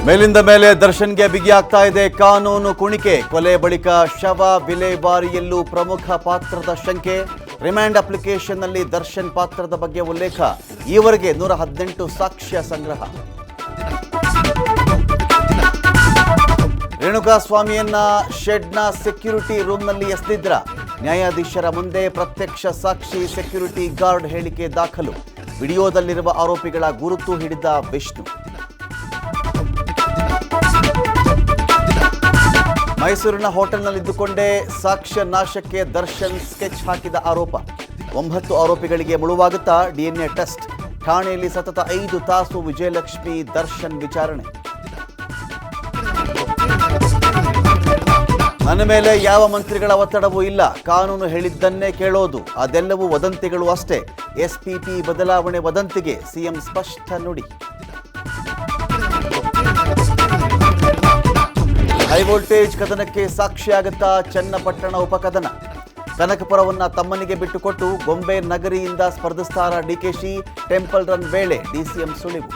ಮೇಲಿಂದ ಮೇಲೆ ದರ್ಶನ್ಗೆ ಬಿಗಿಯಾಗ್ತಾ ಇದೆ ಕಾನೂನು ಕುಣಿಕೆ. ಕೊಲೆ ಬಳಿಕ ಶವ ವಿಲೇವಾರಿಯಲ್ಲೂ ಪ್ರಮುಖ ಪಾತ್ರದ ಶಂಕೆ. ರಿಮ್ಯಾಂಡ್ ಅಪ್ಲಿಕೇಶನ್ನಲ್ಲಿ ದರ್ಶನ್ ಪಾತ್ರದ ಬಗ್ಗೆ ಉಲ್ಲೇಖ. ಈವರೆಗೆ 118 ಸಾಕ್ಷ್ಯ ಸಂಗ್ರಹ. ರೇಣುಕಾಸ್ವಾಮಿಯನ್ನ ಶೆಡ್ನ ಸೆಕ್ಯೂರಿಟಿ ರೂಮ್ನಲ್ಲಿ ಎಸೆದಿದ್ರ. ನ್ಯಾಯಾಧೀಶರ ಮುಂದೆ ಪ್ರತ್ಯಕ್ಷ ಸಾಕ್ಷಿ ಸೆಕ್ಯೂರಿಟಿ ಗಾರ್ಡ್ ಹೇಳಿಕೆ ದಾಖಲು. ವಿಡಿಯೋದಲ್ಲಿರುವ ಆರೋಪಿಗಳ ಗುರುತು ಹಿಡಿದ ವಿಷ್ಣು. ಮೈಸೂರಿನ ಹೋಟೆಲ್ನಲ್ಲಿದ್ದುಕೊಂಡೇ ಸಾಕ್ಷ್ಯ ನಾಶಕ್ಕೆ ದರ್ಶನ್ ಸ್ಕೆಚ್ ಹಾಕಿದ ಆರೋಪ. 9 ಆರೋಪಿಗಳಿಗೆ ಮುಳುವಾಗುತ್ತಾ DNA ಟೆಸ್ಟ್. ಠಾಣೆಯಲ್ಲಿ ಸತತ 5 ತಾಸು ವಿಜಯಲಕ್ಷ್ಮಿ ದರ್ಶನ್ ವಿಚಾರಣೆ. ನನ್ನ ಮೇಲೆ ಯಾವ ಮಂತ್ರಿಗಳ ಒತ್ತಡವೂ ಇಲ್ಲ. ಕಾನೂನು ಹೇಳಿದ್ದನ್ನೇ ಕೇಳೋದು. ಅದೆಲ್ಲವೂ ವದಂತಿಗಳು ಅಷ್ಟೇ. SPP ಬದಲಾವಣೆ ವದಂತಿಗೆ ಸಿಎಂ ಸ್ಪಷ್ಟ ನುಡಿ. ಹೈ ವೋಲ್ಟೇಜ್ ಕದನಕ್ಕೆ ಸಾಕ್ಷಿಯಾಗುತ್ತಾ ಚನ್ನಪಟ್ಟಣ ಉಪಕದನ. ಕನಕಪುರವನ್ನ ತಮ್ಮನಿಗೆ ಬಿಟ್ಟುಕೊಟ್ಟು ಗೊಂಬೆ ನಗರಿಯಿಂದ ಸ್ಪರ್ಧಿಸ್ತಾರ DKಶಿ. ಟೆಂಪಲ್ ರನ್ ವೇಳೆ DCM ಸುಳಿವು.